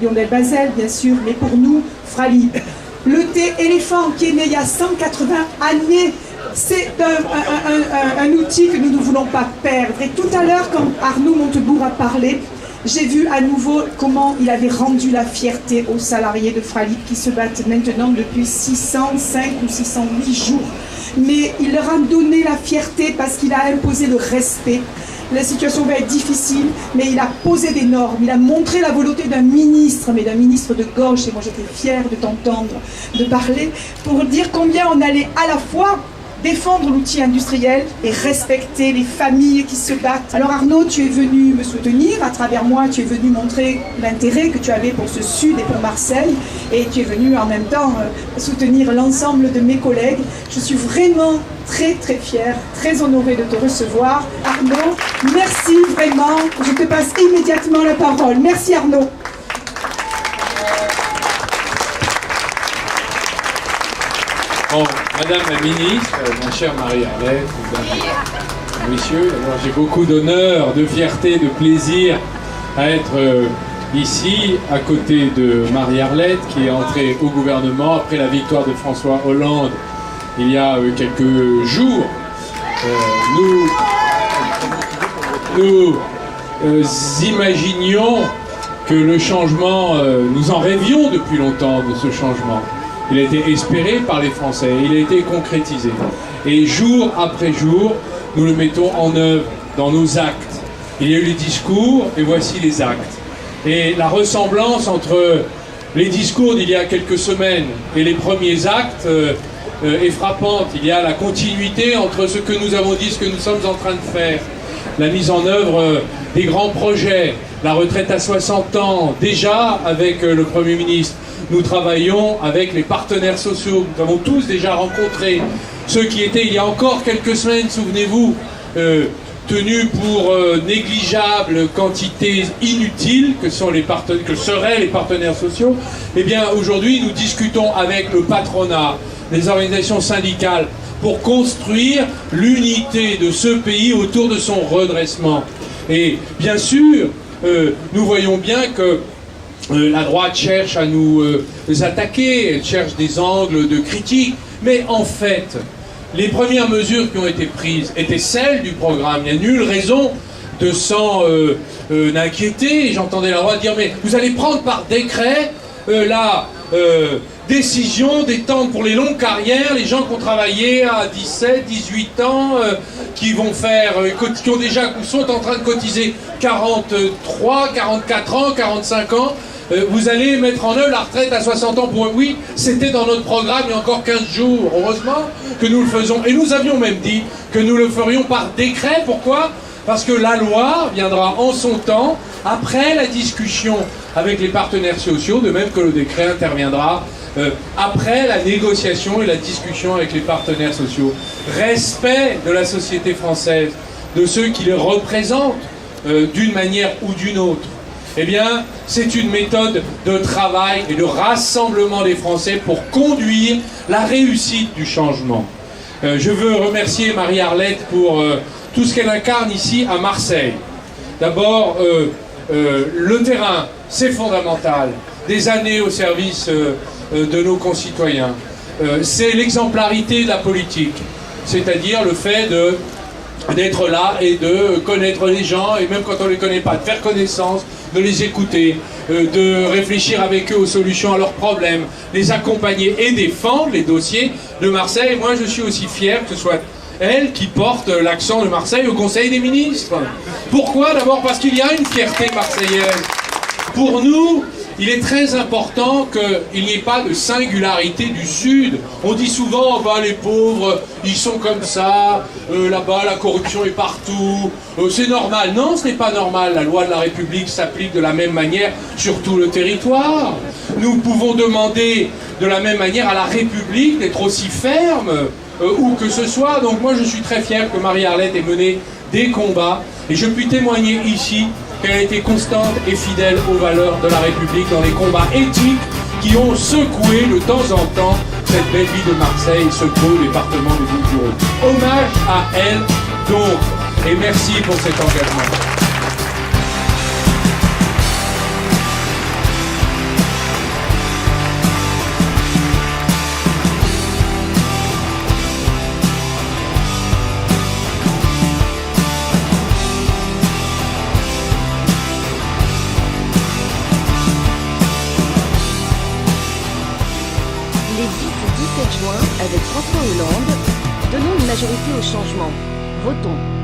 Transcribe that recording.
Lionel Bazel, bien sûr, mais pour nous, Fralib. Le thé éléphant qui est né il y a 180 années, c'est un outil que nous ne voulons pas perdre. Et tout à l'heure, quand Arnaud Montebourg a parlé, j'ai vu à nouveau comment il avait rendu la fierté aux salariés de Fralib qui se battent maintenant depuis 605 ou 608 jours. Mais il leur a donné la fierté parce qu'il a imposé le respect. La situation va être difficile, mais il a posé des normes, il a montré la volonté d'un ministre, mais d'un ministre de gauche, et moi j'étais fière de t'entendre, de parler, pour dire combien on allait à la fois défendre l'outil industriel et respecter les familles qui se battent. Alors Arnaud, tu es venu me soutenir, à travers moi tu es venu montrer l'intérêt que tu avais pour ce Sud et pour Marseille, et tu es venu en même temps soutenir l'ensemble de mes collègues. Je suis vraiment très très fière, très honorée de te recevoir. Arnaud, merci vraiment. Je te passe immédiatement la parole. Merci Arnaud. Bon, Madame la Ministre, ma chère Marie-Arlette, Mesdames et Messieurs, alors j'ai beaucoup d'honneur, de fierté, de plaisir à être ici, à côté de Marie-Arlette, qui est entrée au gouvernement après la victoire de François Hollande il y a quelques jours. Nous imaginions que le changement, nous en rêvions depuis longtemps de ce changement. Il a été espéré par les Français, il a été concrétisé. Et jour après jour, nous le mettons en œuvre dans nos actes. Il y a eu les discours et voici les actes. Et la ressemblance entre les discours d'il y a quelques semaines et les premiers actes est frappante. Il y a la continuité entre ce que nous avons dit, ce que nous sommes en train de faire. La mise en œuvre des grands projets, la retraite à 60 ans, déjà avec le Premier ministre. Nous travaillons avec les partenaires sociaux. Nous avons tous déjà rencontré ceux qui étaient, il y a encore quelques semaines, souvenez-vous, tenus pour négligeables quantités inutiles que seraient les partenaires sociaux. Eh bien, aujourd'hui, nous discutons avec le patronat, les organisations syndicales, pour construire l'unité de ce pays autour de son redressement. Et bien sûr, nous voyons bien que la droite cherche à nous attaquer, elle cherche des angles de critique, mais en fait, les premières mesures qui ont été prises étaient celles du programme. Il n'y a nulle raison de s'en inquiéter. J'entendais la droite dire, mais vous allez prendre par décret la décision d'étendre pour les longues carrières, les gens qui ont travaillé à 17, 18 ans, qui sont en train de cotiser 43, 44 ans, 45 ans, vous allez mettre en œuvre la retraite à 60 ans pour eux. Oui, c'était dans notre programme il y a encore 15 jours. Heureusement que nous le faisons. Et nous avions même dit que nous le ferions par décret. Pourquoi ? Parce que la loi viendra en son temps, après la discussion avec les partenaires sociaux, de même que le décret interviendra après la négociation et la discussion avec les partenaires sociaux. Respect de la société française, de ceux qui les représentent d'une manière ou d'une autre. Eh bien, c'est une méthode de travail et de rassemblement des Français pour conduire la réussite du changement. Je veux remercier Marie-Arlette pour tout ce qu'elle incarne ici à Marseille. D'abord, le terrain, c'est fondamental. Des années au service de nos concitoyens. C'est l'exemplarité de la politique, c'est-à-dire le fait d'être là et de connaître les gens, et même quand on ne les connaît pas, de faire connaissance, de les écouter, de réfléchir avec eux aux solutions à leurs problèmes, les accompagner et défendre les dossiers de Marseille. Et moi, je suis aussi fier que ce soit elle qui porte l'accent de Marseille au Conseil des ministres. Pourquoi ? D'abord parce qu'il y a une fierté marseillaise. Pour nous, il est très important qu'il n'y ait pas de singularité du Sud. On dit souvent, bah, les pauvres, ils sont comme ça, là-bas la corruption est partout, c'est normal. Non, ce n'est pas normal. La loi de la République s'applique de la même manière sur tout le territoire. Nous pouvons demander de la même manière à la République d'être aussi ferme, où que ce soit. Donc moi je suis très fier que Marie-Arlette ait mené des combats, et je puis témoigner ici qu'elle a été constante et fidèle aux valeurs de la République dans les combats éthiques qui ont secoué de temps en temps cette belle vie de Marseille, ce beau département de Bouches-du-Rhône. Hommage à elle donc, et merci pour cet engagement. 17 juin avec François Hollande. Donnons une majorité au changement. Votons.